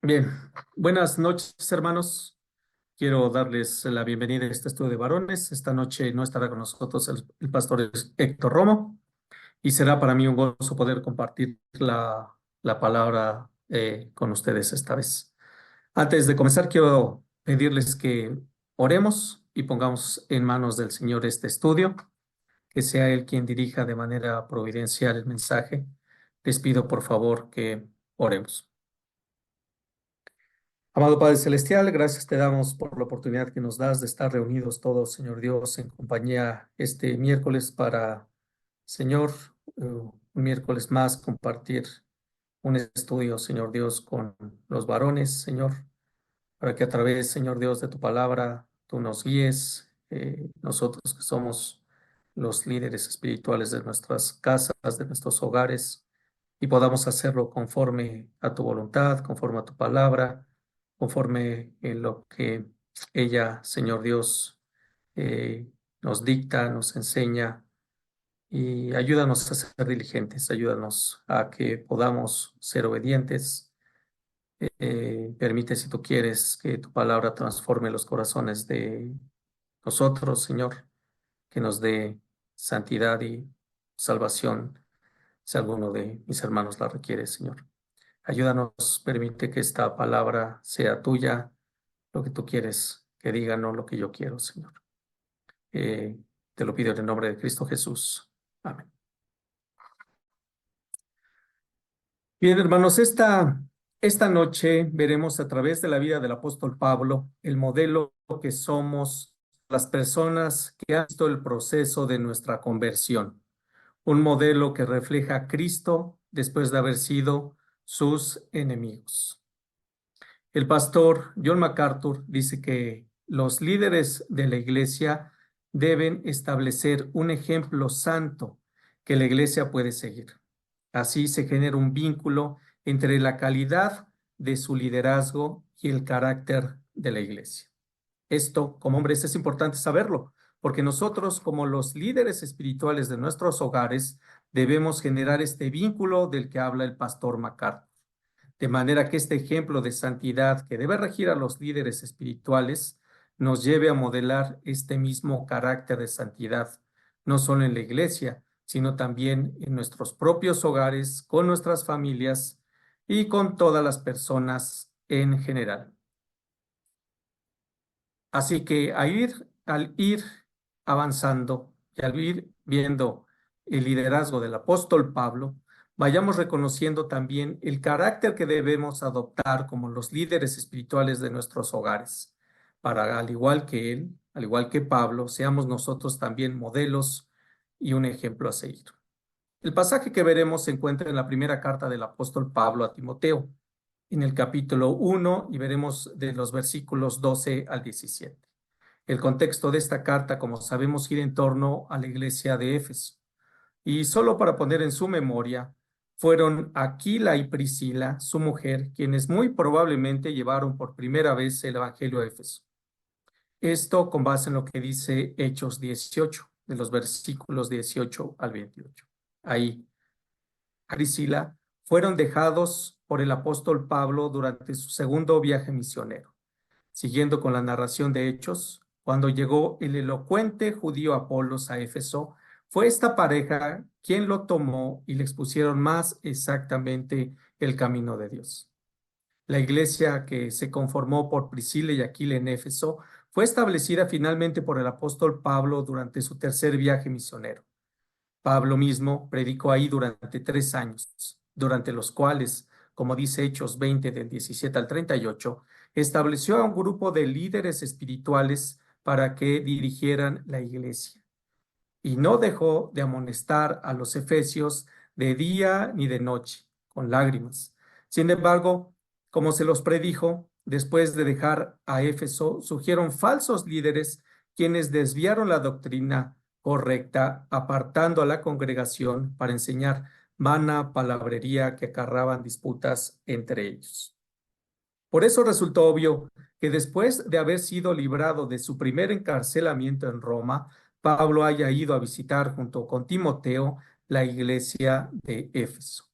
Bien, buenas noches, hermanos. Quiero darles la bienvenida a este estudio de varones. Esta noche no estará con nosotros el pastor Héctor Romo y será para mí un gozo poder compartir la palabra con ustedes esta vez. Antes de comenzar, quiero pedirles que oremos y pongamos en manos del Señor este estudio, que sea Él quien dirija de manera providencial el mensaje. Les pido por favor que oremos. Amado Padre Celestial, gracias te damos por la oportunidad que nos das de estar reunidos todos, Señor Dios, en compañía este miércoles para, Señor, un miércoles más compartir un estudio, Señor Dios, con los varones, Señor, para que a través, Señor Dios, de tu palabra, tú nos guíes, nosotros que somos los líderes espirituales de nuestras casas, de nuestros hogares y podamos hacerlo conforme a tu voluntad, conforme a tu palabra, conforme en lo que ella, Señor Dios, nos dicta, nos enseña y ayúdanos a ser diligentes, ayúdanos a que podamos ser obedientes. Permite, si tú quieres, que tu palabra transforme los corazones de nosotros, Señor, que nos dé santidad y salvación si alguno de mis hermanos la requiere, Señor. Ayúdanos, permite que esta palabra sea tuya, lo que tú quieres que diga, no lo que yo quiero, Señor. Eh, Te lo pido en el nombre de Cristo Jesús. Amén. Bien, hermanos, esta noche veremos a través de la vida del apóstol Pablo el modelo que somos las personas que han visto el proceso de nuestra conversión. Un modelo que refleja a Cristo después de haber sido sus enemigos. El pastor John MacArthur dice que los líderes de la iglesia deben establecer un ejemplo santo que la iglesia puede seguir. Así se genera un vínculo entre la calidad de su liderazgo y el carácter de la iglesia. Esto, como hombres, es importante saberlo, porque nosotros, como los líderes espirituales de nuestros hogares, debemos generar este vínculo del que habla el pastor MacArthur. De manera que este ejemplo de santidad que debe regir a los líderes espirituales nos lleve a modelar este mismo carácter de santidad, no solo en la iglesia, sino también en nuestros propios hogares, con nuestras familias y con todas las personas en general. Así que al ir avanzando y al ir viendo el liderazgo del apóstol Pablo, vayamos reconociendo también el carácter que debemos adoptar como los líderes espirituales de nuestros hogares, para, al igual que él, al igual que Pablo, seamos nosotros también modelos y un ejemplo a seguir. El pasaje que veremos se encuentra en la primera carta del apóstol Pablo a Timoteo, en el capítulo 1, y veremos de los versículos 12 al 17. El contexto de esta carta, como sabemos, gira en torno a la iglesia de Éfeso. Y solo para poner en su memoria, fueron Aquila y Priscila, su mujer, quienes muy probablemente llevaron por primera vez el Evangelio a Éfeso. Esto con base en lo que dice Hechos 18, de los versículos 18 al 28. Ahí, Priscila fueron dejados por el apóstol Pablo durante su segundo viaje misionero. Siguiendo con la narración de Hechos, cuando llegó el elocuente judío Apolos a Éfeso, fue esta pareja quien lo tomó y le expusieron más exactamente el camino de Dios. La iglesia que se conformó por Priscila y Aquila en Éfeso fue establecida finalmente por el apóstol Pablo durante su tercer viaje misionero. Pablo mismo predicó ahí durante 3 años, durante los cuales, como dice Hechos 20 del 17 al 38, estableció a un grupo de líderes espirituales para que dirigieran la iglesia. Y no dejó de amonestar a los efesios de día ni de noche, con lágrimas. Sin embargo, como se los predijo, después de dejar a Éfeso, surgieron falsos líderes quienes desviaron la doctrina correcta, apartando a la congregación para enseñar vana palabrería que acarraban disputas entre ellos. Por eso resultó obvio que después de haber sido librado de su primer encarcelamiento en Roma, Pablo haya ido a visitar junto con Timoteo la iglesia de Éfeso.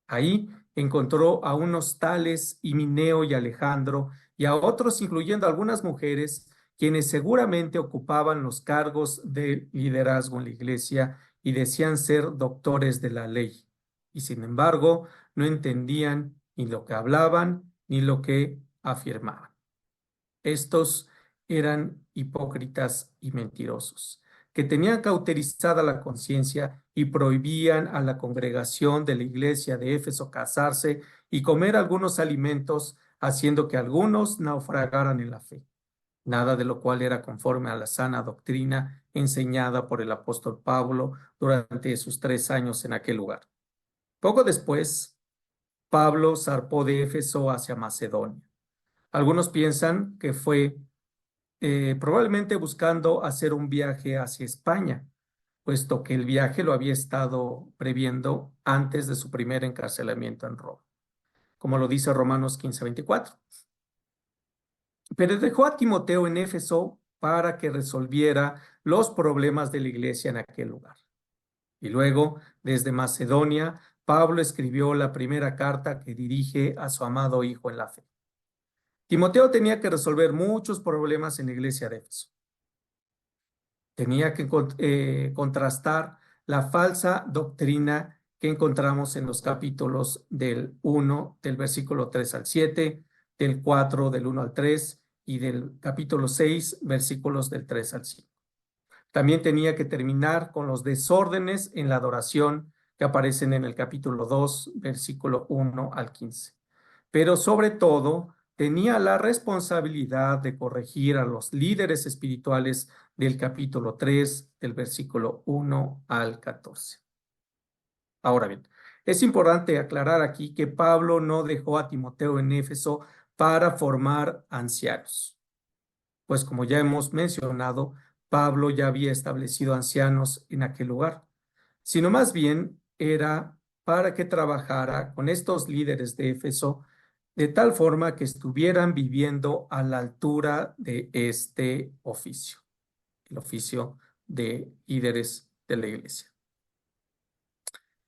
Ahí encontró a unos tales Himeneo y Alejandro y a otros, incluyendo algunas mujeres, quienes seguramente ocupaban los cargos de liderazgo en la iglesia y decían ser doctores de la ley. Y sin embargo, no entendían ni lo que hablaban ni lo que afirmaban. Estos eran hipócritas y mentirosos, que tenían cauterizada la conciencia y prohibían a la congregación de la iglesia de Éfeso casarse y comer algunos alimentos, haciendo que algunos naufragaran en la fe. Nada de lo cual era conforme a la sana doctrina enseñada por el apóstol Pablo durante sus 3 años en aquel lugar. Poco después, Pablo zarpó de Éfeso hacia Macedonia. Algunos piensan que fue probablemente buscando hacer un viaje hacia España, puesto que el viaje lo había estado previendo antes de su primer encarcelamiento en Roma, como lo dice Romanos 15:24. Pero dejó a Timoteo en Éfeso para que resolviera los problemas de la iglesia en aquel lugar. Y luego, desde Macedonia, Pablo escribió la primera carta que dirige a su amado hijo en la fe. Timoteo tenía que resolver muchos problemas en la iglesia de Éfeso. Tenía que contrastar la falsa doctrina que encontramos en los capítulos del 1, del versículo 3 al 7, del 4, del 1 al 3 y del capítulo 6, versículos del 3 al 5. También tenía que terminar con los desórdenes en la adoración que aparecen en el capítulo 2, versículo 1 al 15. Pero sobre todo, tenía la responsabilidad de corregir a los líderes espirituales del capítulo 3, del versículo 1 al 14. Ahora bien, es importante aclarar aquí que Pablo no dejó a Timoteo en Éfeso para formar ancianos, pues como ya hemos mencionado, Pablo ya había establecido ancianos en aquel lugar, sino más bien era para que trabajara con estos líderes de Éfeso de tal forma que estuvieran viviendo a la altura de este oficio, el oficio de líderes de la iglesia.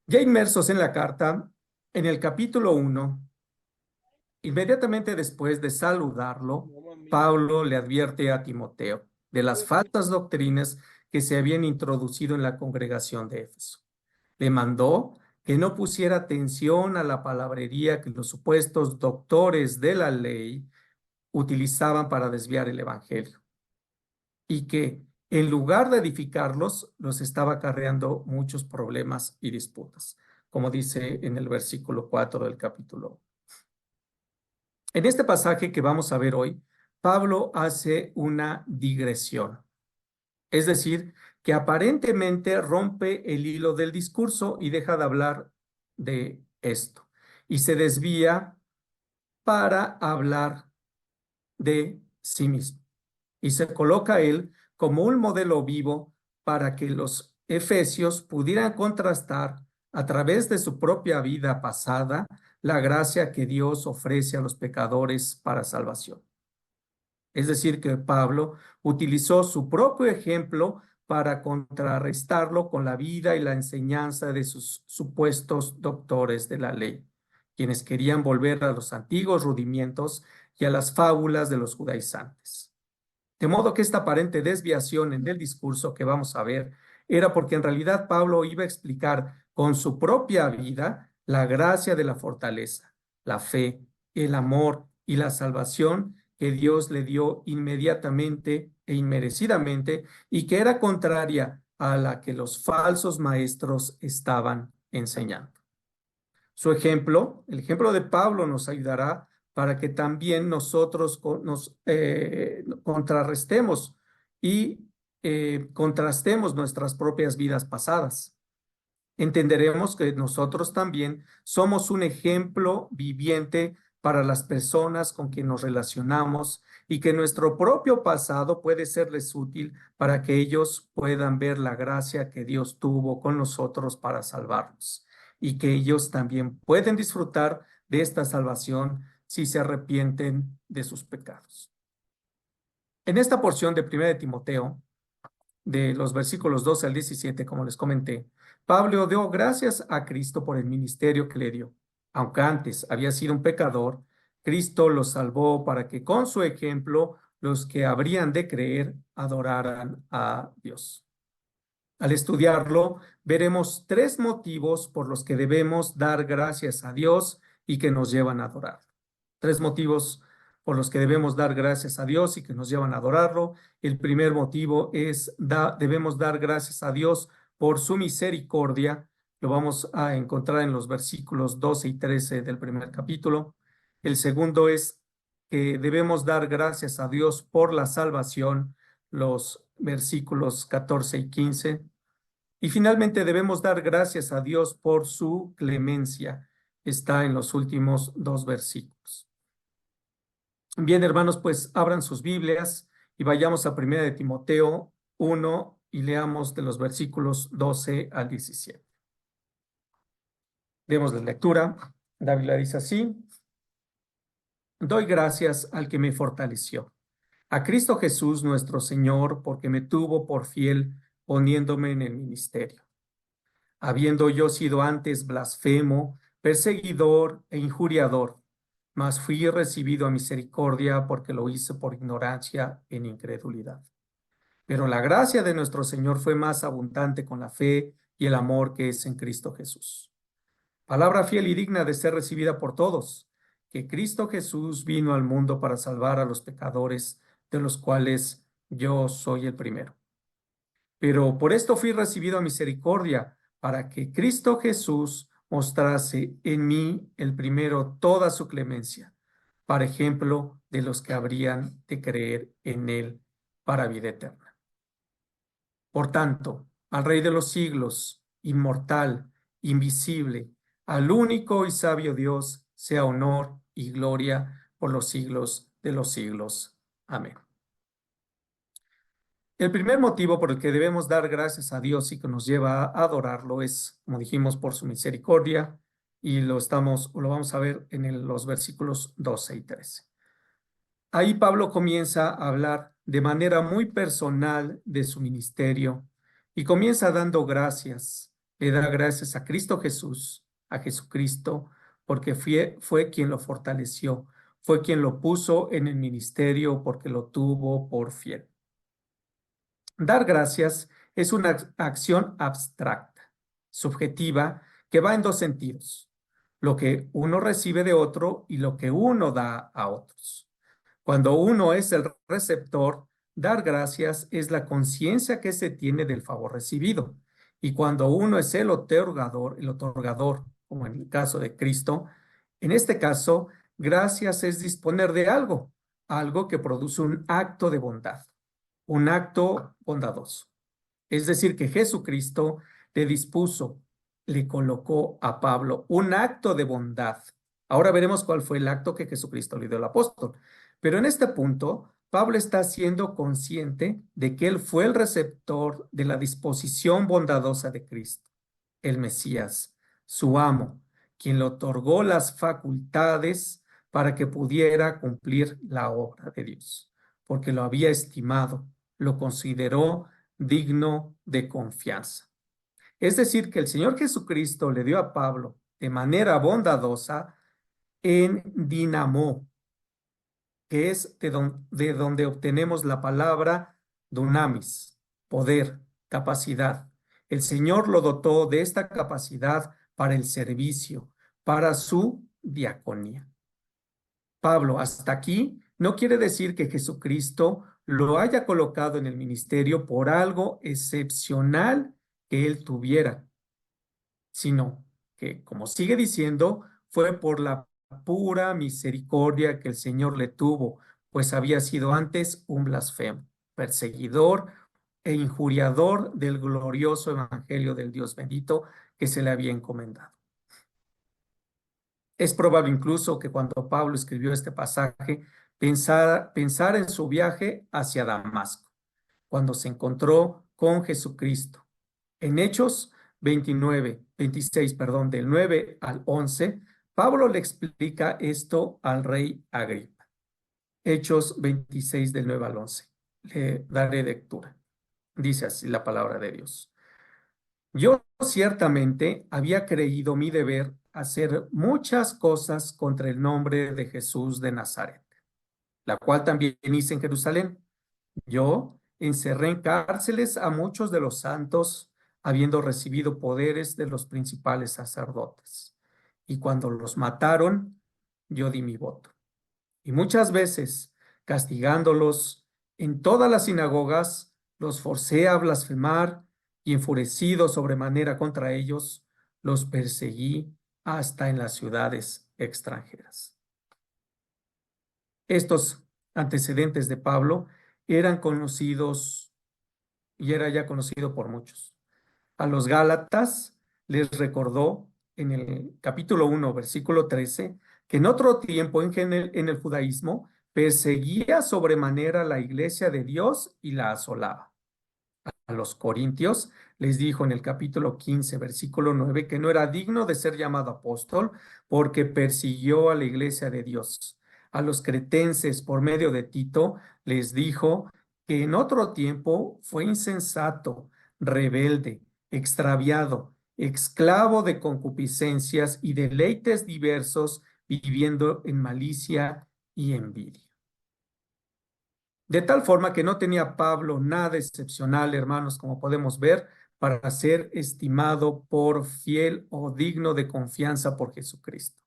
Ya inmersos en la carta, en el capítulo 1, inmediatamente después de saludarlo, Pablo le advierte a Timoteo de las falsas doctrinas que se habían introducido en la congregación de Éfeso. Le mandó que no pusiera atención a la palabrería que los supuestos doctores de la ley utilizaban para desviar el evangelio y que en lugar de edificarlos, los estaba acarreando muchos problemas y disputas, como dice en el versículo 4 del capítulo. En este pasaje que vamos a ver hoy, Pablo hace una digresión, es decir, que aparentemente rompe el hilo del discurso y deja de hablar de esto y se desvía para hablar de sí mismo. Y se coloca él como un modelo vivo para que los efesios pudieran contrastar a través de su propia vida pasada la gracia que Dios ofrece a los pecadores para salvación. Es decir, que Pablo utilizó su propio ejemplo para contrarrestarlo con la vida y la enseñanza de sus supuestos doctores de la ley, quienes querían volver a los antiguos rudimientos y a las fábulas de los judaizantes. De modo que esta aparente desviación en el discurso que vamos a ver era porque en realidad Pablo iba a explicar con su propia vida la gracia de la fortaleza, la fe, el amor y la salvación que Dios le dio inmediatamente e inmerecidamente y que era contraria a la que los falsos maestros estaban enseñando. Su ejemplo, el ejemplo de Pablo, nos ayudará para que también nosotros nos contrarrestemos y contrastemos nuestras propias vidas pasadas. Entenderemos que nosotros también somos un ejemplo viviente para las personas con quien nos relacionamos y que nuestro propio pasado puede serles útil para que ellos puedan ver la gracia que Dios tuvo con nosotros para salvarnos y que ellos también pueden disfrutar de esta salvación si se arrepienten de sus pecados. En esta porción de 1 de Timoteo, de los versículos 12 al 17, como les comenté, Pablo dio gracias a Cristo por el ministerio que le dio. Aunque antes había sido un pecador, Cristo lo salvó para que con su ejemplo los que habrían de creer adoraran a Dios. Al estudiarlo, veremos tres motivos por los que debemos dar gracias a Dios y que nos llevan a adorar. Tres motivos por los que debemos dar gracias a Dios y que nos llevan a adorarlo. El primer motivo es debemos dar gracias a Dios por su misericordia. Lo vamos a encontrar en los versículos 12 y 13 del primer capítulo. El segundo es que debemos dar gracias a Dios por la salvación, los versículos 14 y 15. Y finalmente debemos dar gracias a Dios por su clemencia. Está en los últimos dos versículos. Bien, hermanos, pues abran sus Biblias y vayamos a 1 de Timoteo 1 y leamos de los versículos 12 al 17. Demos la lectura. La Biblia dice así: Doy gracias al que me fortaleció, a Cristo Jesús nuestro Señor, porque me tuvo por fiel poniéndome en el ministerio. Habiendo yo sido antes blasfemo, perseguidor e injuriador, mas fui recibido a misericordia porque lo hice por ignorancia en incredulidad. Pero la gracia de nuestro Señor fue más abundante con la fe y el amor que es en Cristo Jesús. Palabra fiel y digna de ser recibida por todos, que Cristo Jesús vino al mundo para salvar a los pecadores, de los cuales yo soy el primero. Pero por esto fui recibido a misericordia, para que Cristo Jesús mostrase en mí el primero toda su clemencia, para ejemplo de los que habrían de creer en él para vida eterna. Por tanto, al Rey de los siglos, inmortal, invisible, al único y sabio Dios, sea honor y gloria por los siglos de los siglos. Amén. El primer motivo por el que debemos dar gracias a Dios y que nos lleva a adorarlo es, como dijimos, por su misericordia, y lo vamos a ver en los versículos 12 y 13. Ahí Pablo comienza a hablar de manera muy personal de su ministerio y comienza dando gracias. Le da gracias a Cristo Jesús, a Jesucristo, porque fue quien lo fortaleció, fue quien lo puso en el ministerio porque lo tuvo por fiel. Dar gracias es una acción abstracta, subjetiva, que va en dos sentidos: lo que uno recibe de otro y lo que uno da a otros. Cuando uno es el receptor, dar gracias es la conciencia que se tiene del favor recibido. Y cuando uno es el otorgador, como en el caso de Cristo, en este caso, gracias es disponer de algo que produce un acto de bondad, un acto bondadoso. Es decir, que Jesucristo le dispuso, le colocó a Pablo un acto de bondad. Ahora veremos cuál fue el acto que Jesucristo le dio al apóstol. Pero en este punto, Pablo está siendo consciente de que él fue el receptor de la disposición bondadosa de Cristo, el Mesías, su amo, quien le otorgó las facultades para que pudiera cumplir la obra de Dios, porque lo había estimado, lo consideró digno de confianza. Es decir, que el Señor Jesucristo le dio a Pablo de manera bondadosa en dinamó, que es de donde obtenemos la palabra dunamis, poder, capacidad. El Señor lo dotó de esta capacidad para el servicio, para su diaconía. Pablo, hasta aquí, no quiere decir que Jesucristo lo haya colocado en el ministerio por algo excepcional que él tuviera, sino que, como sigue diciendo, fue por la pura misericordia que el Señor le tuvo, pues había sido antes un blasfemo, perseguidor e injuriador del glorioso evangelio del Dios bendito que se le había encomendado. Es probable incluso que cuando Pablo escribió este pasaje, pensara en su viaje hacia Damasco, cuando se encontró con Jesucristo. En Hechos 26, del 9 al 11, Pablo le explica esto al rey Agripa. Hechos 26 del 9 al 11. Le daré lectura. Dice así la palabra de Dios. Yo ciertamente había creído mi deber hacer muchas cosas contra el nombre de Jesús de Nazaret, la cual también hice en Jerusalén. Yo encerré en cárceles a muchos de los santos, habiendo recibido poderes de los principales sacerdotes. Y cuando los mataron, yo di mi voto. Y muchas veces, castigándolos en todas las sinagogas, los forcé a blasfemar y enfurecido sobremanera contra ellos, los perseguí hasta en las ciudades extranjeras. Estos antecedentes de Pablo eran conocidos y era ya conocido por muchos. A los Gálatas les recordó en el capítulo 1, versículo 13, que en otro tiempo en el judaísmo perseguía sobremanera la iglesia de Dios y la asolaba. A los corintios les dijo en el capítulo 15, versículo 9, que no era digno de ser llamado apóstol porque persiguió a la iglesia de Dios. A los cretenses, por medio de Tito, les dijo que en otro tiempo fue insensato, rebelde, extraviado, esclavo de concupiscencias y deleites diversos, viviendo en malicia y envidia. De tal forma que no tenía Pablo nada excepcional, hermanos, como podemos ver, para ser estimado por fiel o digno de confianza por Jesucristo,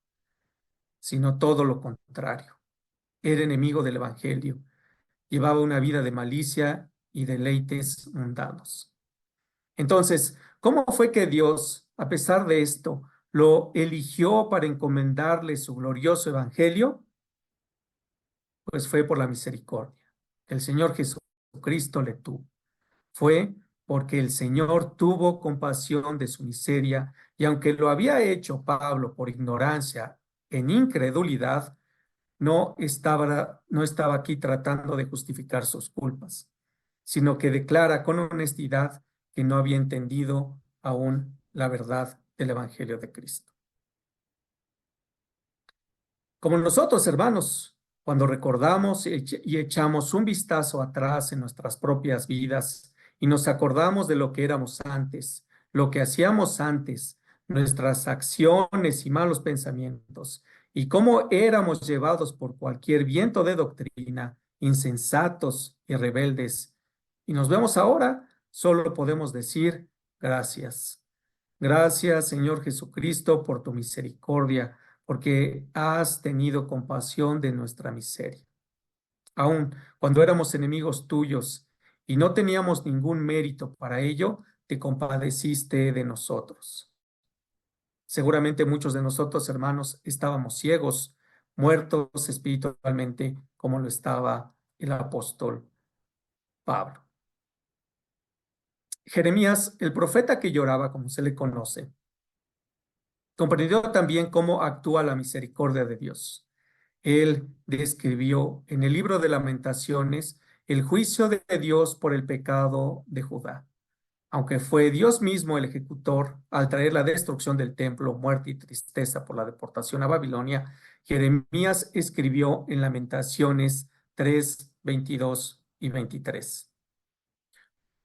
sino todo lo contrario. Era enemigo del Evangelio, llevaba una vida de malicia y deleites mundanos. Entonces, ¿cómo fue que Dios, a pesar de esto, lo eligió para encomendarle su glorioso Evangelio? Pues fue por la misericordia que el Señor Jesucristo le tuvo. Fue porque el Señor tuvo compasión de su miseria, y aunque lo había hecho Pablo por ignorancia, en incredulidad, no estaba aquí tratando de justificar sus culpas, sino que declara con honestidad que no había entendido aún la verdad del Evangelio de Cristo. Como nosotros, hermanos, cuando recordamos y echamos un vistazo atrás en nuestras propias vidas y nos acordamos de lo que éramos antes, lo que hacíamos antes, nuestras acciones y malos pensamientos, y cómo éramos llevados por cualquier viento de doctrina, insensatos y rebeldes, y nos vemos ahora, solo podemos decir gracias. Gracias, Señor Jesucristo, por tu misericordia, porque has tenido compasión de nuestra miseria. Aun cuando éramos enemigos tuyos y no teníamos ningún mérito para ello, te compadeciste de nosotros. Seguramente muchos de nosotros, hermanos, estábamos ciegos, muertos espiritualmente, como lo estaba el apóstol Pablo. Jeremías, el profeta que lloraba, como se le conoce, comprendió también cómo actúa la misericordia de Dios. Él describió en el libro de Lamentaciones el juicio de Dios por el pecado de Judá. Aunque fue Dios mismo el ejecutor al traer la destrucción del templo, muerte y tristeza por la deportación a Babilonia, Jeremías escribió en Lamentaciones 3, 22 y 23.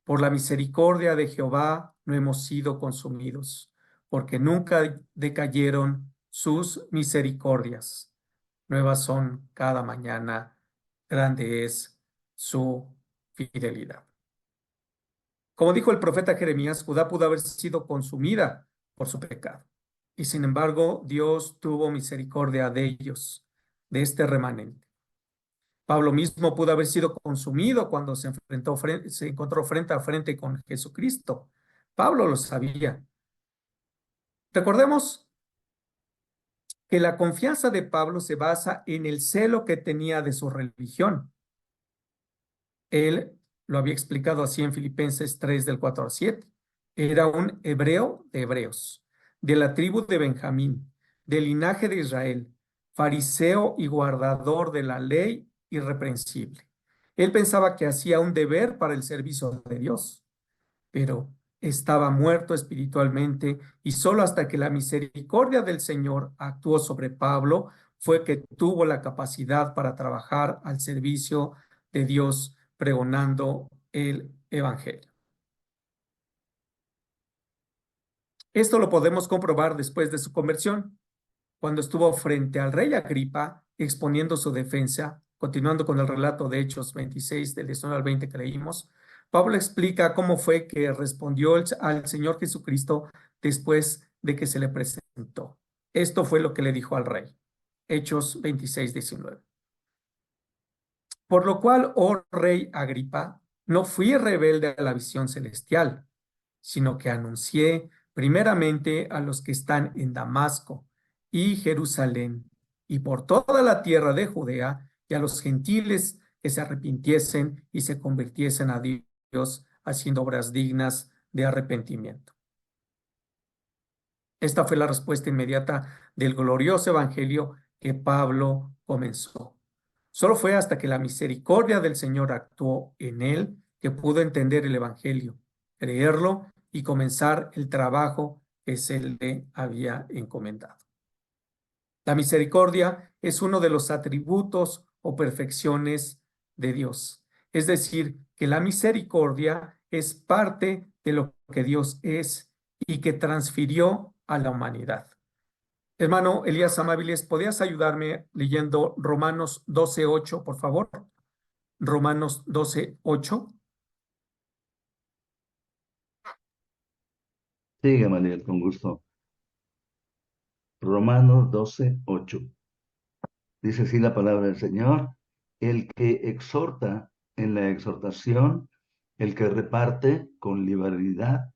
Por la misericordia de Jehová no hemos sido consumidos, porque nunca decayeron sus misericordias. Nuevas son cada mañana, grande es su fidelidad. Como dijo el profeta Jeremías, Judá pudo haber sido consumida por su pecado. Y sin embargo, Dios tuvo misericordia de ellos, de este remanente. Pablo mismo pudo haber sido consumido cuando se encontró frente a frente con Jesucristo. Pablo lo sabía. Recordemos que la confianza de Pablo se basa en el celo que tenía de su religión. Él lo había explicado así en Filipenses 3 del 4 al 7. Era un hebreo de hebreos, de la tribu de Benjamín, del linaje de Israel, fariseo y guardador de la ley irreprensible. Él pensaba que hacía un deber para el servicio de Dios, pero estaba muerto espiritualmente, y solo hasta que la misericordia del Señor actuó sobre Pablo fue que tuvo la capacidad para trabajar al servicio de Dios pregonando el Evangelio. Esto lo podemos comprobar después de su conversión. cuando estuvo frente al rey Agripa exponiendo su defensa, continuando con el relato de Hechos 26, del 19 al 20 que leímos, Pablo explica cómo fue que respondió al Señor Jesucristo después de que se le presentó. Esto fue lo que le dijo al rey. Hechos 26, 19. Por lo cual, oh rey Agripa, no fui rebelde a la visión celestial, sino que anuncié primeramente a los que están en Damasco y Jerusalén y por toda la tierra de Judea y a los gentiles que se arrepintiesen y se convirtiesen a Dios haciendo obras dignas de arrepentimiento. Esta fue la respuesta inmediata del glorioso evangelio que Pablo comenzó. Solo fue hasta que la misericordia del Señor actuó en él que pudo entender el evangelio, creerlo y comenzar el trabajo que se le había encomendado. La misericordia es uno de los atributos o perfecciones de Dios. Es decir, que la misericordia es parte de lo que Dios es y que transfirió a la humanidad. Hermano Elías Amábiles, ¿podrías ayudarme leyendo Romanos 12:8, por favor? Romanos 12:8. Sí, Gamaliel, con gusto. Romanos 12:8. Dice así la palabra del Señor: el que exhorta en la exhortación, el que reparte con liberalidad,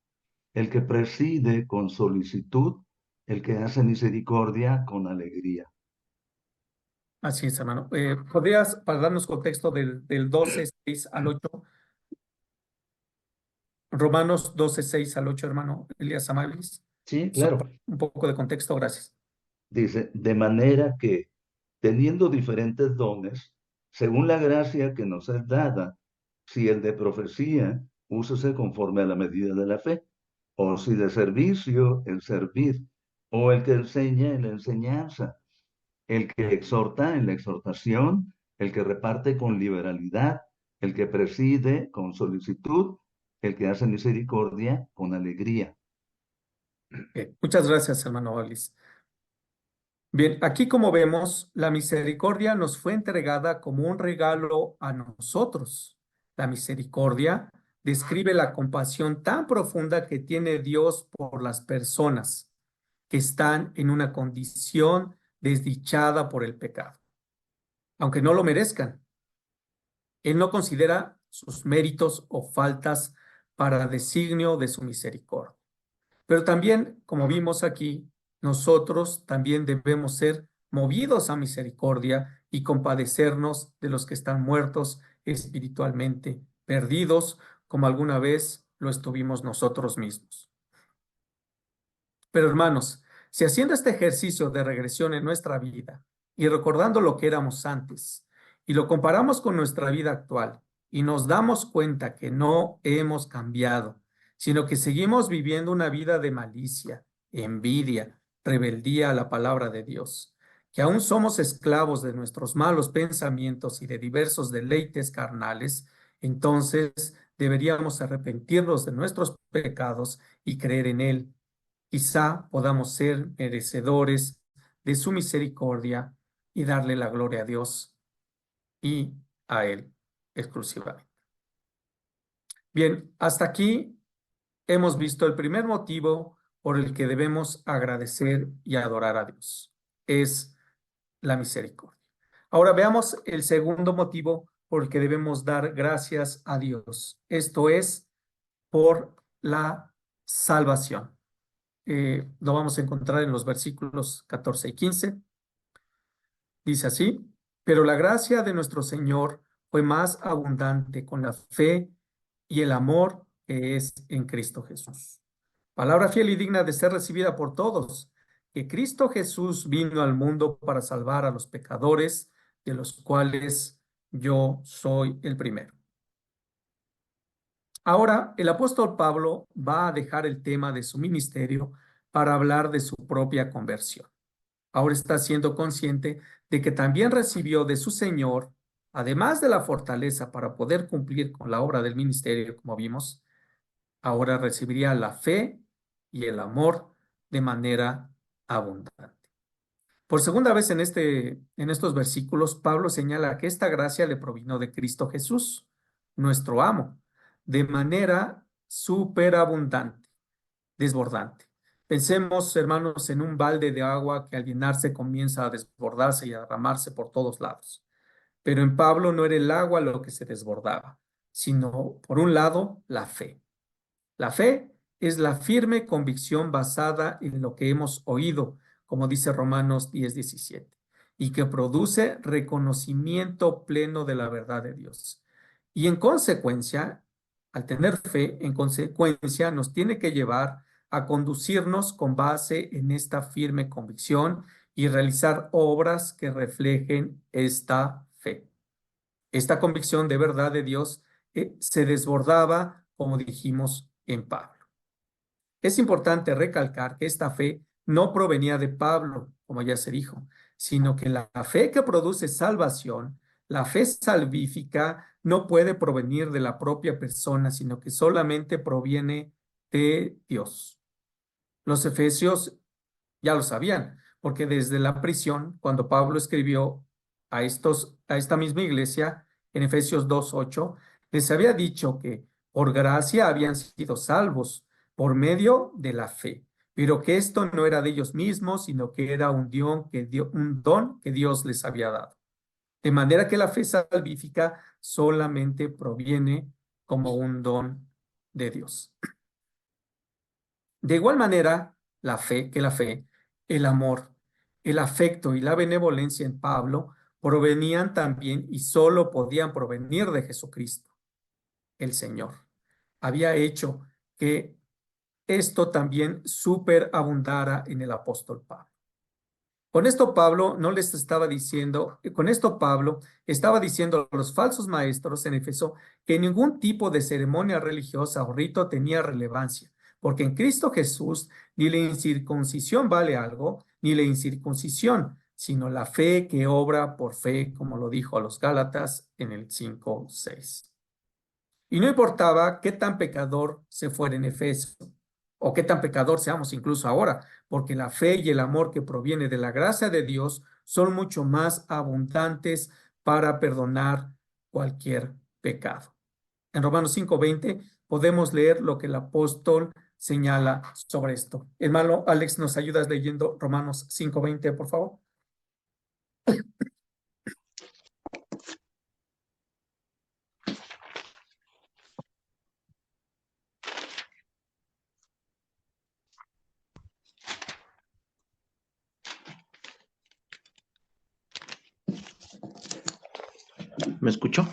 el que preside con solicitud, el que hace misericordia con alegría. Así es, hermano. ¿Podrías, para darnos contexto del 12:6 al 8, Romanos 12:6 al 8, hermano Elías Amábiles? Sí, Solo claro. para un poco de contexto, gracias. Dice, de manera que, teniendo diferentes dones, según la gracia que nos es dada, si el de profecía, úsese conforme a la medida de la fe, o si de servicio, el servir, o el que enseña en la enseñanza, el que exhorta en la exhortación, el que reparte con liberalidad, el que preside con solicitud, el que hace misericordia con alegría. Muchas gracias, hermano Alice. Bien, aquí como vemos, la misericordia nos fue entregada como un regalo a nosotros. La misericordia describe la compasión tan profunda que tiene Dios por las personas que están en una condición desdichada por el pecado, aunque no lo merezcan. Él no considera sus méritos o faltas para designio de su misericordia. Pero también, como vimos aquí, nosotros también debemos ser movidos a misericordia y compadecernos de los que están muertos espiritualmente, perdidos, como alguna vez lo estuvimos nosotros mismos. Pero hermanos, si haciendo este ejercicio de regresión en nuestra vida y recordando lo que éramos antes y lo comparamos con nuestra vida actual y nos damos cuenta que no hemos cambiado, sino que seguimos viviendo una vida de malicia, envidia, rebeldía a la palabra de Dios, que aún somos esclavos de nuestros malos pensamientos y de diversos deleites carnales, entonces deberíamos arrepentirnos de nuestros pecados y creer en Él. Quizá podamos ser merecedores de su misericordia y darle la gloria a Dios y a Él exclusivamente. Bien, hasta aquí hemos visto el primer motivo por el que debemos agradecer y adorar a Dios. Es la misericordia. Ahora veamos el segundo motivo por el que debemos dar gracias a Dios. Esto es por la salvación. Lo vamos a encontrar en los versículos 14 y 15. Dice así: pero la gracia de nuestro Señor fue más abundante con la fe y el amor que es en Cristo Jesús. Palabra fiel y digna de ser recibida por todos, que Cristo Jesús vino al mundo para salvar a los pecadores, de los cuales yo soy el primero. Ahora, el apóstol Pablo va a dejar el tema de su ministerio para hablar de su propia conversión. Ahora está siendo consciente de que también recibió de su Señor, además de la fortaleza para poder cumplir con la obra del ministerio, como vimos, ahora recibiría la fe y el amor de manera abundante. Por segunda vez en estos versículos, Pablo señala que esta gracia le provino de Cristo Jesús, nuestro amo, de manera superabundante, desbordante. Pensemos, hermanos, en un balde de agua que al llenarse comienza a desbordarse y a derramarse por todos lados. Pero en Pablo no era el agua lo que se desbordaba, sino, por un lado, la fe. La fe es la firme convicción basada en lo que hemos oído, como dice Romanos 10:17, y que produce reconocimiento pleno de la verdad de Dios. Y en consecuencia, al tener fe, en consecuencia, nos tiene que llevar a conducirnos con base en esta firme convicción y realizar obras que reflejen esta fe. Esta convicción de verdad de Dios se desbordaba, como dijimos, en Pablo. Es importante recalcar que esta fe no provenía de Pablo, como ya se dijo, sino que la fe que produce salvación, la fe salvífica, no puede provenir de la propia persona, sino que solamente proviene de Dios. Los efesios ya lo sabían, porque desde la prisión, cuando Pablo escribió a esta misma iglesia, en Efesios 2:8, les había dicho que por gracia habían sido salvos por medio de la fe, pero que esto no era de ellos mismos, sino que era un don que Dios les había dado. De manera que la fe salvífica solamente proviene como un don de Dios. De igual manera, la fe, el amor, el afecto y la benevolencia en Pablo provenían también y solo podían provenir de Jesucristo, el Señor. Había hecho que esto también superabundara en el apóstol Pablo. Con esto Pablo no les estaba diciendo, con esto Pablo estaba diciendo a los falsos maestros en Éfeso que ningún tipo de ceremonia religiosa o rito tenía relevancia, porque en Cristo Jesús ni la incircuncisión vale algo, ni la incircuncisión, sino la fe que obra por fe, como lo dijo a los Gálatas en el 5:6. Y no importaba qué tan pecador se fuera en Efeso, o qué tan pecador seamos incluso ahora, porque la fe y el amor que proviene de la gracia de Dios son mucho más abundantes para perdonar cualquier pecado. En Romanos 5:20 podemos leer lo que el apóstol señala sobre esto. Hermano Alex, ¿nos ayudas leyendo Romanos 5:20, por favor? ¿Me escuchó?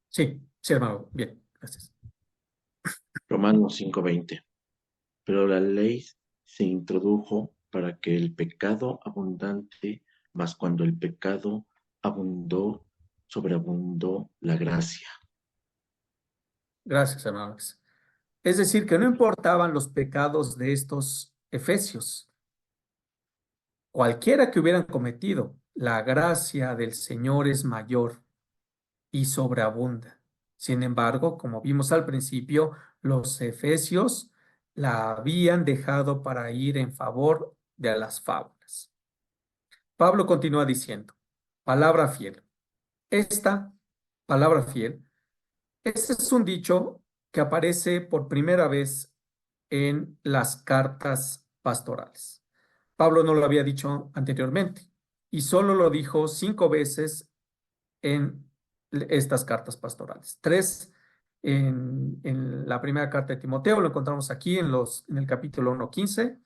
Sí, sí, hermano. Bien, gracias. Romanos 5:20. Pero la ley se introdujo para que el pecado abundante, mas cuando el pecado abundó, sobreabundó la gracia. Gracias, hermano Alex. Es decir, que no importaban los pecados de estos efesios, cualquiera que hubieran cometido, la gracia del Señor es mayor y sobreabunda. Sin embargo, como vimos al principio, los efesios la habían dejado para ir en favor de las fábulas. Pablo continúa diciendo, palabra fiel. Esta palabra fiel, este es un dicho que aparece por primera vez en las cartas pastorales. Pablo no lo había dicho anteriormente y solo lo dijo 5 veces en estas cartas pastorales. 3 en la primera carta de Timoteo, lo encontramos aquí en el capítulo 1:15,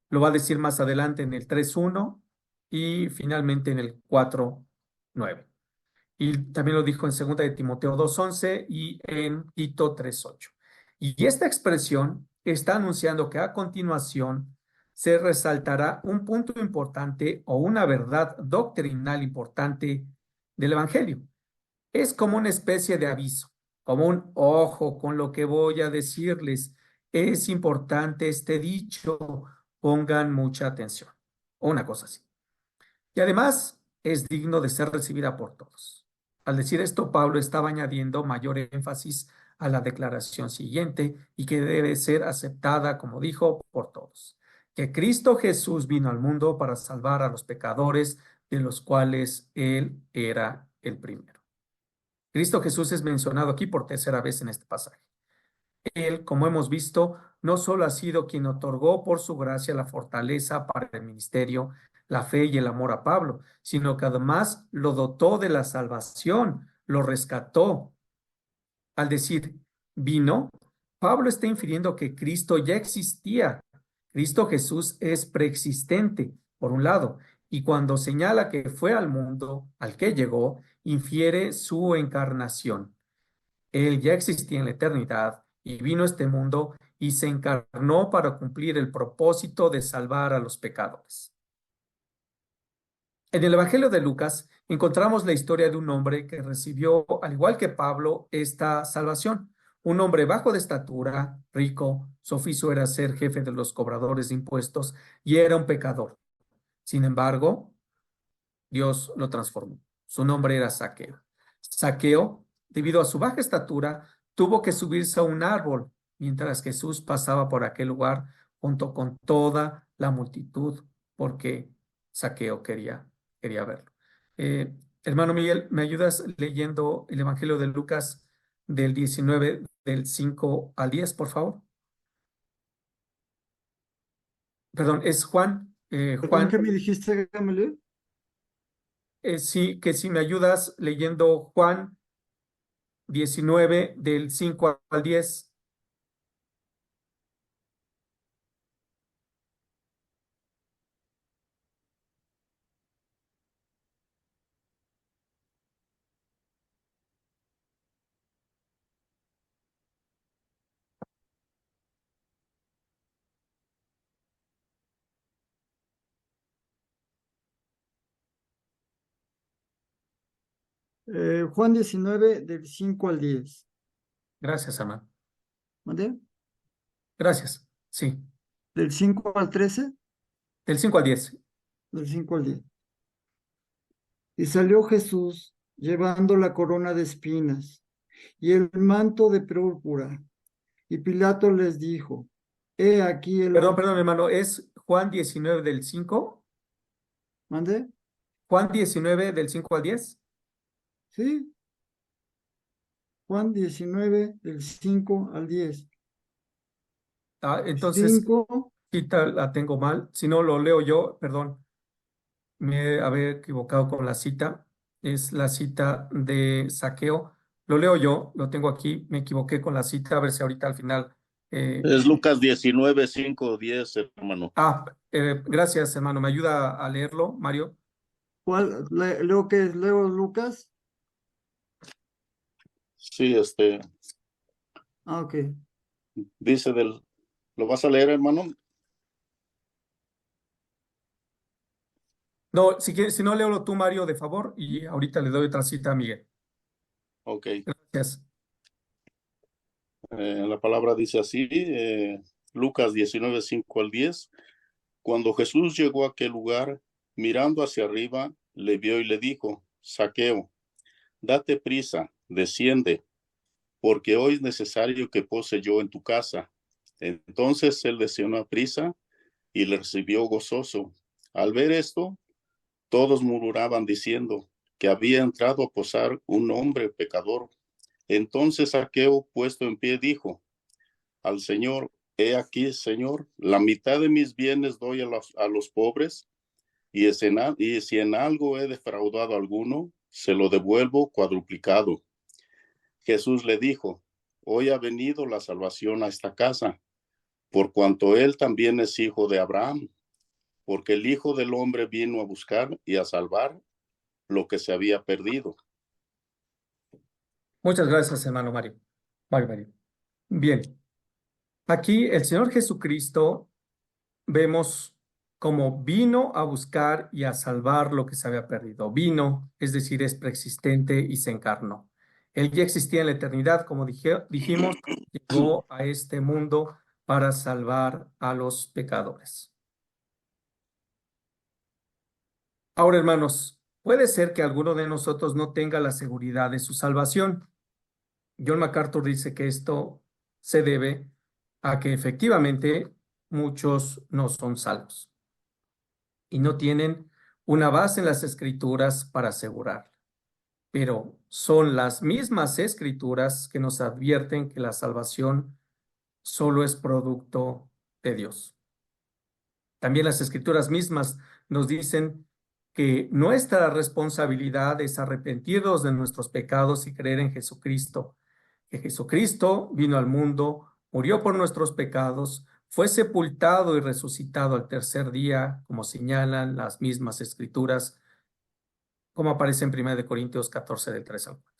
lo va a decir más adelante en el 3:1 y finalmente en el 4:9. Y también lo dijo en 2 de Timoteo 2:11 y en Tito 3:8. Y esta expresión está anunciando que a continuación se resaltará un punto importante o una verdad doctrinal importante del Evangelio. Es como una especie de aviso, como un ojo con lo que voy a decirles. Es importante este dicho, pongan mucha atención. O una cosa así. Y además es digno de ser recibida por todos. Al decir esto, Pablo estaba añadiendo mayor énfasis a la declaración siguiente y que debe ser aceptada, como dijo, por todos, que Cristo Jesús vino al mundo para salvar a los pecadores, de los cuales Él era el primero. Cristo Jesús es mencionado aquí por tercera vez en este pasaje. Él, como hemos visto, no solo ha sido quien otorgó por su gracia la fortaleza para el ministerio, la fe y el amor a Pablo, sino que además lo dotó de la salvación, lo rescató. Al decir vino, Pablo está infiriendo que Cristo ya existía. Cristo Jesús es preexistente, por un lado, y cuando señala que fue al mundo al que llegó, infiere su encarnación. Él ya existía en la eternidad y vino a este mundo y se encarnó para cumplir el propósito de salvar a los pecadores. En el Evangelio de Lucas encontramos la historia de un hombre que recibió, al igual que Pablo, esta salvación. Un hombre bajo de estatura, rico, su oficio era ser jefe de los cobradores de impuestos y era un pecador. Sin embargo, Dios lo transformó. Su nombre era Zaqueo. Zaqueo, debido a su baja estatura, tuvo que subirse a un árbol mientras Jesús pasaba por aquel lugar junto con toda la multitud, porque Zaqueo quería verlo. Hermano Miguel, ¿me ayudas leyendo el Evangelio de Lucas del 19, del 5 al 10, por favor? Perdón, es Juan. Perdón, Juan, ¿qué me dijiste, Gamaliel? sí, que si me ayudas leyendo Juan 19 del 5 al 10. Juan 19, del 5 al 10. Gracias, hermano. ¿Mande? Gracias. Sí, Del 5 al 13, del 5 al 10. del 5 al 10. Y salió Jesús llevando la corona de espinas y el manto de púrpura. Y Pilato les dijo, he aquí el Perdón, hombre. perdón, hermano. ¿Es Juan 19 del 5? ¿Mande? ¿Juan 19 del 5 al 10? Sí, Juan 19, del 5 al 10. Ah, entonces, 5, cita la tengo mal. Si no, lo leo yo, perdón. Me había equivocado con la cita. Es la cita de Zaqueo. Lo leo yo, lo tengo aquí. Me equivoqué con la cita. A ver si ahorita al final. Es Lucas 19, 5, 10, hermano. Gracias, hermano. ¿Me ayuda a leerlo, Mario? ¿cuál? ¿Leo qué es? ¿Leo Lucas? Sí, Ah, ok. dice ¿lo vas a leer, hermano? No, si quieres, si no, léelo tú, Mario, de favor, y ahorita le doy otra cita a Miguel. Ok. Gracias. La palabra dice así, Lucas 19, 5 al 10. Cuando Jesús llegó a aquel lugar, mirando hacia arriba, le vio y le dijo, Zaqueo, date prisa, desciende, porque hoy es necesario que pose yo en tu casa. Entonces él descendió a prisa y le recibió gozoso. Al ver esto, todos murmuraban diciendo que había entrado a posar un hombre pecador. Entonces Zaqueo, puesto en pie, dijo al Señor, he aquí, Señor, la mitad de mis bienes doy a los pobres, y si en algo he defraudado a alguno, se lo devuelvo cuadruplicado. Jesús le dijo, hoy ha venido la salvación a esta casa, por cuanto él también es hijo de Abraham, porque el Hijo del Hombre vino a buscar y a salvar lo que se había perdido. Muchas gracias, hermano Mario. Mario. Bien, aquí el Señor Jesucristo vemos cómo vino a buscar y a salvar lo que se había perdido. Vino, es decir, es preexistente y se encarnó. Él ya existía en la eternidad, como dijimos, llegó a este mundo para salvar a los pecadores. Ahora, hermanos, puede ser que alguno de nosotros no tenga la seguridad de su salvación. John MacArthur dice que esto se debe a que efectivamente muchos no son salvos y no tienen una base en las Escrituras para asegurar. Pero son las mismas Escrituras que nos advierten que la salvación solo es producto de Dios. También las Escrituras mismas nos dicen que nuestra responsabilidad es arrepentirnos de nuestros pecados y creer en Jesucristo, que Jesucristo vino al mundo, murió por nuestros pecados, fue sepultado y resucitado al tercer día, como señalan las mismas Escrituras, como aparece en 1 Corintios 14, del 3 al 4.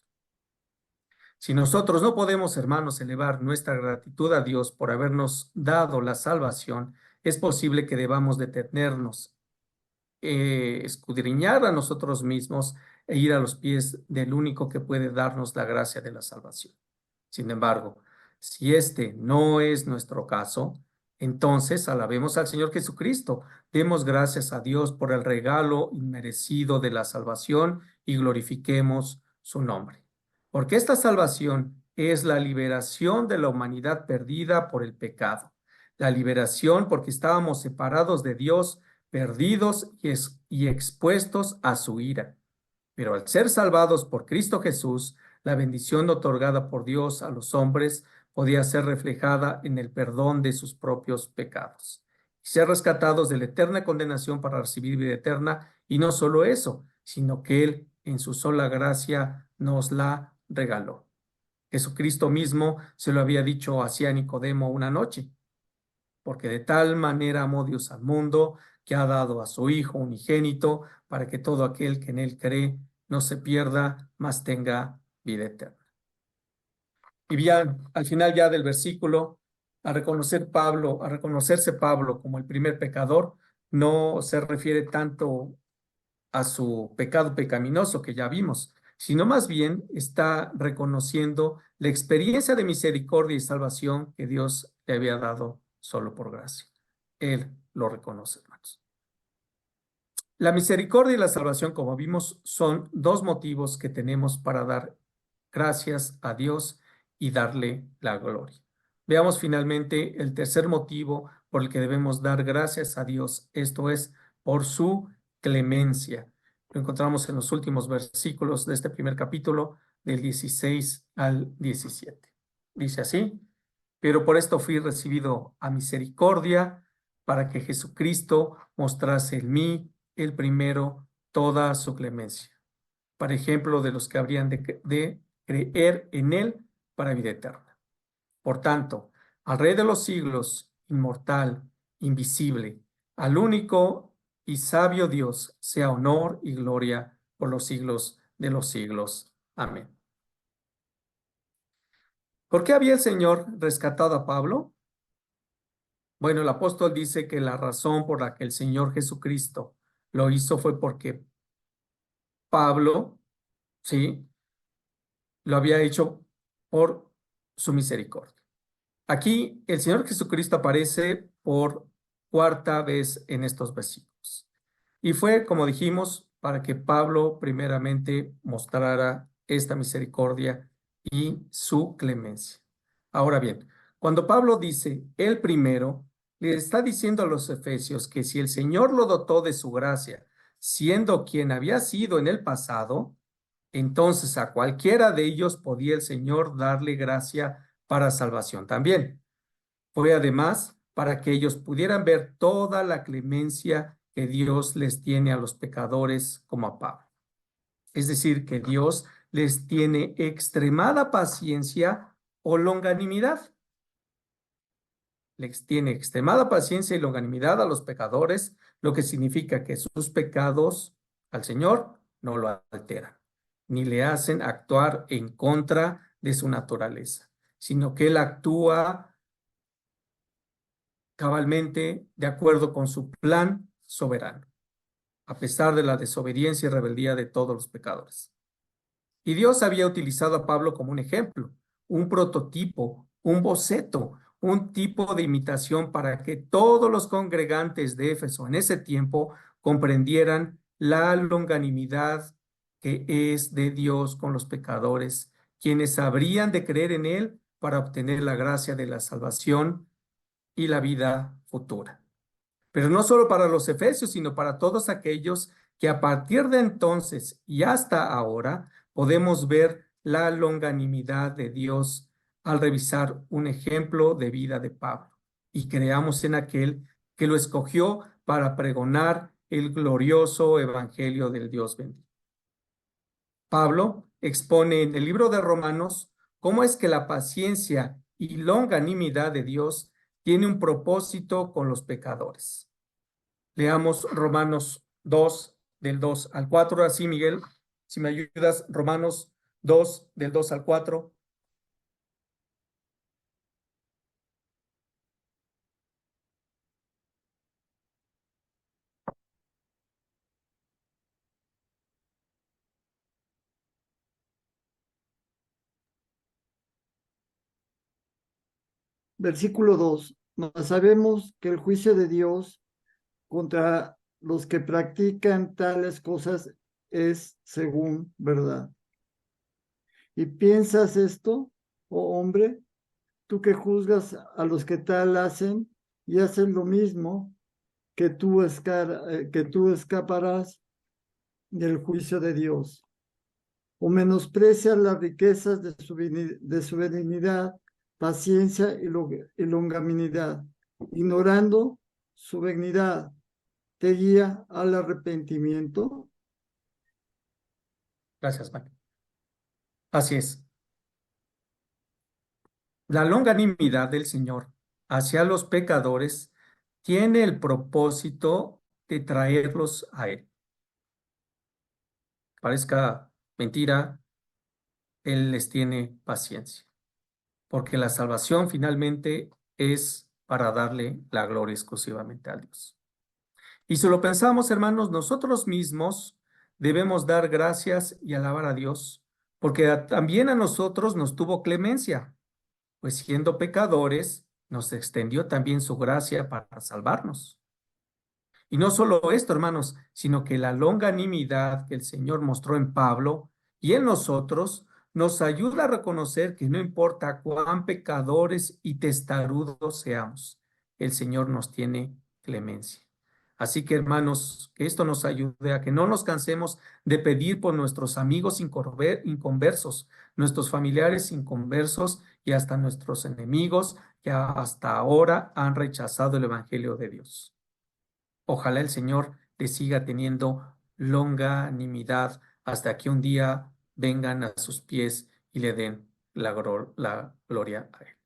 Si nosotros no podemos, hermanos, elevar nuestra gratitud a Dios por habernos dado la salvación, es posible que debamos detenernos, escudriñar a nosotros mismos e ir a los pies del único que puede darnos la gracia de la salvación. Sin embargo, si este no es nuestro caso, entonces alabemos al Señor Jesucristo, demos gracias a Dios por el regalo inmerecido de la salvación y glorifiquemos su nombre. Porque esta salvación es la liberación de la humanidad perdida por el pecado. La liberación porque estábamos separados de Dios, perdidos y expuestos a su ira. Pero al ser salvados por Cristo Jesús, la bendición otorgada por Dios a los hombres podía ser reflejada en el perdón de sus propios pecados y ser rescatados de la eterna condenación para recibir vida eterna. Y no solo eso, sino que Él en su sola gracia nos la regaló. Jesucristo mismo se lo había dicho así a Nicodemo una noche: porque de tal manera amó Dios al mundo, que ha dado a su Hijo unigénito, para que todo aquel que en Él cree no se pierda, mas tenga vida eterna. Y bien, al final ya del versículo, a reconocerse Pablo como el primer pecador, no se refiere tanto a su pecado pecaminoso que ya vimos, sino más bien está reconociendo la experiencia de misericordia y salvación que Dios le había dado solo por gracia. Él lo reconoce, hermanos. La misericordia y la salvación, como vimos, son dos motivos que tenemos para dar gracias a Dios y darle la gloria. Veamos finalmente el tercer motivo por el que debemos dar gracias a Dios, esto es, por su clemencia. Lo encontramos en los últimos versículos de este primer capítulo, del 16 al 17. Dice así: pero por esto fui recibido a misericordia, para que Jesucristo mostrase en mí, el primero, toda su clemencia, para ejemplo de los que habrían de creer en Él para vida eterna. Por tanto, al Rey de los siglos, inmortal, invisible, al único y sabio Dios, sea honor y gloria por los siglos de los siglos. Amén. ¿Por qué había el Señor rescatado a Pablo? Bueno, el apóstol dice que la razón por la que el Señor Jesucristo lo hizo fue porque Pablo, ¿sí?, lo había hecho por su misericordia. Aquí el Señor Jesucristo aparece por cuarta vez en estos versículos. Y fue, como dijimos, para que Pablo primeramente mostrara esta misericordia y su clemencia. Ahora bien, cuando Pablo dice el primero, le está diciendo a los efesios que si el Señor lo dotó de su gracia, siendo quien había sido en el pasado, entonces a cualquiera de ellos podía el Señor darle gracia para salvación también. Fue además para que ellos pudieran ver toda la clemencia que Dios les tiene a los pecadores como a Pablo. Es decir, que Dios les tiene extremada paciencia o longanimidad. Les tiene extremada paciencia y longanimidad a los pecadores, lo que significa que sus pecados al Señor no lo alteran, ni le hacen actuar en contra de su naturaleza, sino que Él actúa cabalmente de acuerdo con su plan soberano, a pesar de la desobediencia y rebeldía de todos los pecadores. Y Dios había utilizado a Pablo como un ejemplo, un prototipo, un boceto, un tipo de imitación para que todos los congregantes de Éfeso en ese tiempo comprendieran la longanimidad que es de Dios con los pecadores, quienes habrían de creer en Él para obtener la gracia de la salvación y la vida futura. Pero no solo para los efesios, sino para todos aquellos que a partir de entonces y hasta ahora podemos ver la longanimidad de Dios al revisar un ejemplo de vida de Pablo y creamos en aquel que lo escogió para pregonar el glorioso evangelio del Dios bendito. Pablo expone en el libro de Romanos cómo es que la paciencia y longanimidad de Dios tiene un propósito con los pecadores. Leamos Romanos 2, del 2 al 4. Así, Miguel, si me ayudas, Romanos 2, del 2 al 4. Versículo 2. Mas sabemos que el juicio de Dios contra los que practican tales cosas es según verdad. ¿Y piensas esto, oh hombre, tú que juzgas a los que tal hacen y hacen lo mismo, que tú escaparás del juicio de Dios? ¿O menosprecias las riquezas de su benignidad, paciencia y longanimidad, ignorando su benignidad, te guía al arrepentimiento? Gracias, Mike. Así es. La longanimidad del Señor hacia los pecadores tiene el propósito de traerlos a Él. Parezca mentira, Él les tiene paciencia, porque la salvación finalmente es para darle la gloria exclusivamente a Dios. Y si lo pensamos, hermanos, nosotros mismos debemos dar gracias y alabar a Dios, porque también a nosotros nos tuvo clemencia, pues siendo pecadores, nos extendió también su gracia para salvarnos. Y no solo esto, hermanos, sino que la longanimidad que el Señor mostró en Pablo y en nosotros nos ayuda a reconocer que no importa cuán pecadores y testarudos seamos, el Señor nos tiene clemencia. Así que, hermanos, que esto nos ayude a que no nos cansemos de pedir por nuestros amigos inconversos, nuestros familiares inconversos y hasta nuestros enemigos que hasta ahora han rechazado el Evangelio de Dios. Ojalá el Señor te siga teniendo longanimidad hasta que un día vengan a sus pies y le den la gloria a Él.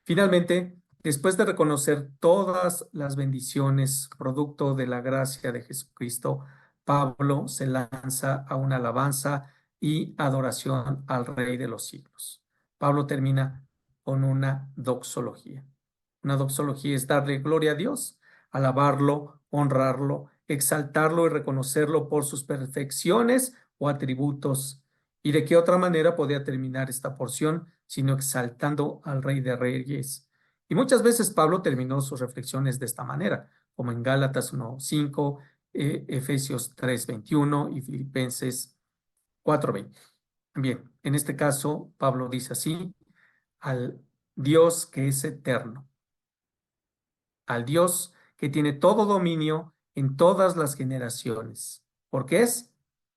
Finalmente, después de reconocer todas las bendiciones producto de la gracia de Jesucristo, Pablo se lanza a una alabanza y adoración al Rey de los siglos. Pablo termina con una doxología. Una doxología es darle gloria a Dios, alabarlo, honrarlo, exaltarlo y reconocerlo por sus perfecciones o atributos. ¿Y de qué otra manera podía terminar esta porción sino exaltando al Rey de Reyes? Y muchas veces Pablo terminó sus reflexiones de esta manera, como en Gálatas 1:5, Efesios 3:21 y Filipenses 4:20. Bien, en este caso Pablo dice así: al Dios que es eterno, al Dios que tiene todo dominio en todas las generaciones, porque es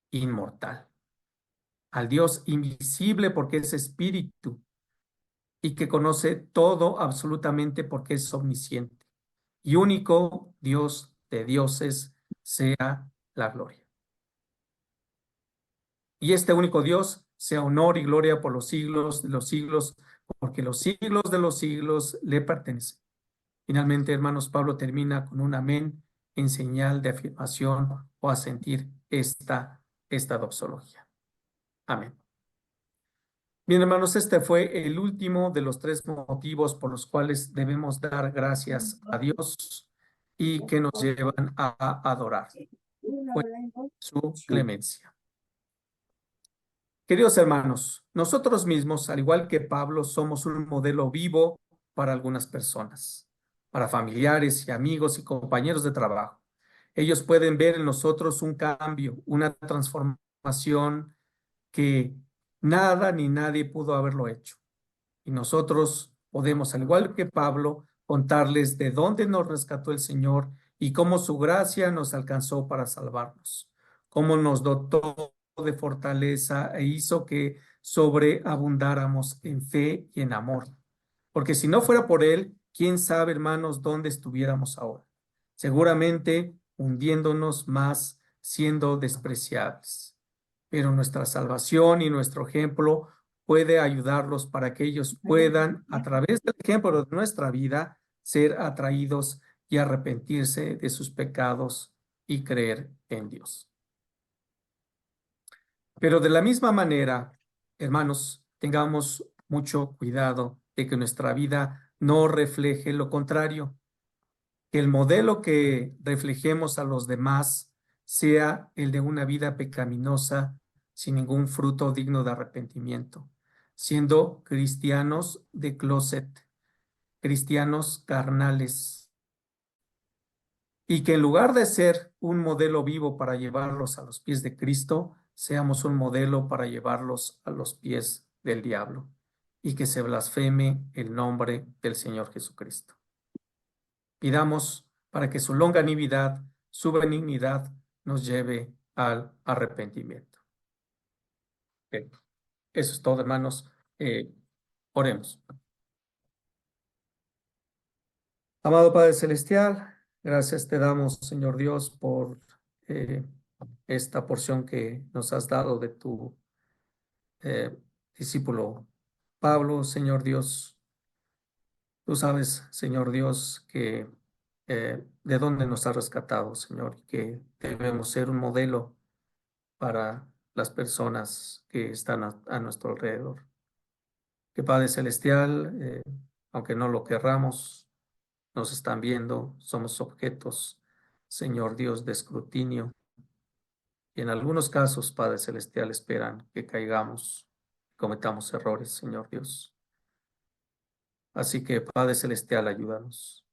inmortal, al Dios invisible porque es espíritu y que conoce todo absolutamente porque es omnisciente, y único Dios de dioses sea la gloria. Y este único Dios sea honor y gloria por los siglos de los siglos, porque los siglos de los siglos le pertenecen. Finalmente, hermanos, Pablo termina con un amén en señal de afirmación o asentir esta doxología. Amén. Bien, hermanos, este fue el último de los 3 motivos por los cuales debemos dar gracias a Dios y que nos llevan a adorar. Fue su clemencia. Queridos hermanos, nosotros mismos, al igual que Pablo, somos un modelo vivo para algunas personas, para familiares y amigos y compañeros de trabajo. Ellos pueden ver en nosotros un cambio, una transformación que nada ni nadie pudo haberlo hecho. Y nosotros podemos, al igual que Pablo, contarles de dónde nos rescató el Señor y cómo su gracia nos alcanzó para salvarnos, cómo nos dotó de fortaleza e hizo que sobreabundáramos en fe y en amor. Porque si no fuera por Él, quién sabe, hermanos, dónde estuviéramos ahora. Seguramente hundiéndonos más, siendo despreciables. Pero nuestra salvación y nuestro ejemplo puede ayudarlos para que ellos puedan, a través del ejemplo de nuestra vida, ser atraídos y arrepentirse de sus pecados y creer en Dios. Pero de la misma manera, hermanos, tengamos mucho cuidado de que nuestra vida no refleje lo contrario, que el modelo que reflejemos a los demás sea el de una vida pecaminosa sin ningún fruto digno de arrepentimiento, siendo cristianos de closet, cristianos carnales, y que en lugar de ser un modelo vivo para llevarlos a los pies de Cristo, seamos un modelo para llevarlos a los pies del diablo, y que se blasfeme el nombre del Señor Jesucristo. Pidamos para que su longanimidad, su benignidad nos lleve al arrepentimiento. Bien. Eso es todo, hermanos. Oremos. Amado Padre Celestial, gracias te damos, Señor Dios, por esta porción que nos has dado de tu discípulo Pablo, Señor Dios. Tú sabes, Señor Dios, que de dónde nos has rescatado, Señor, y que debemos ser un modelo para las personas que están a nuestro alrededor. Que Padre Celestial, aunque no lo querramos, nos están viendo, somos objetos, Señor Dios, de escrutinio. Y en algunos casos, Padre Celestial, esperan que caigamos, cometamos errores, Señor Dios. Así que, Padre Celestial, ayúdanos.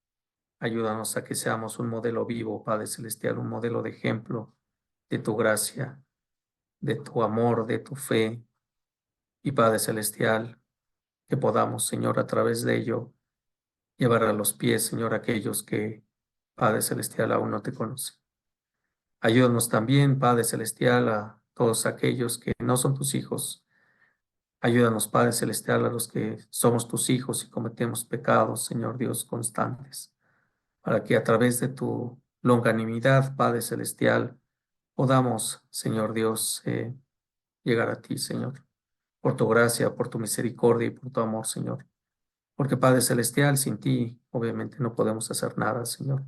Ayúdanos a que seamos un modelo vivo, Padre Celestial, un modelo de ejemplo de tu gracia, de tu amor, de tu fe. Y Padre Celestial, que podamos, Señor, a través de ello, llevar a los pies, Señor, aquellos que, Padre Celestial, aún no te conocen. Ayúdanos también, Padre Celestial, a todos aquellos que no son tus hijos. Ayúdanos, Padre Celestial, a los que somos tus hijos y cometemos pecados, Señor Dios, constantes, para que a través de tu longanimidad, Padre Celestial, podamos, Señor Dios, llegar a ti, Señor, por tu gracia, por tu misericordia y por tu amor, Señor. Porque, Padre Celestial, sin ti, obviamente, no podemos hacer nada, Señor.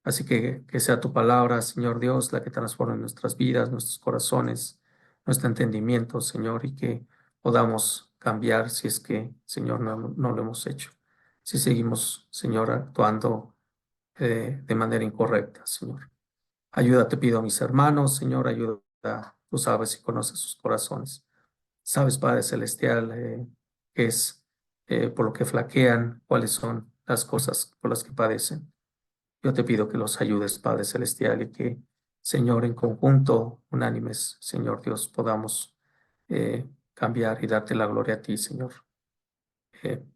Así que sea tu palabra, Señor Dios, la que transforme nuestras vidas, nuestros corazones, nuestro entendimiento, Señor, y que podamos cambiar si es que, Señor, no lo hemos hecho. Si seguimos, Señor, actuando de manera incorrecta, Señor. Ayuda, te pido a mis hermanos, Señor, ayuda, tú sabes y conoces sus corazones. Sabes, Padre Celestial, qué es por lo que flaquean, cuáles son las cosas por las que padecen. Yo te pido que los ayudes, Padre Celestial, y que, Señor, en conjunto, unánimes, Señor Dios, podamos cambiar y darte la gloria a ti, Señor.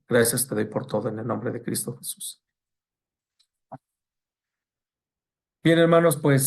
Gracias te doy por todo en el nombre de Cristo Jesús. Bien, hermanos, pues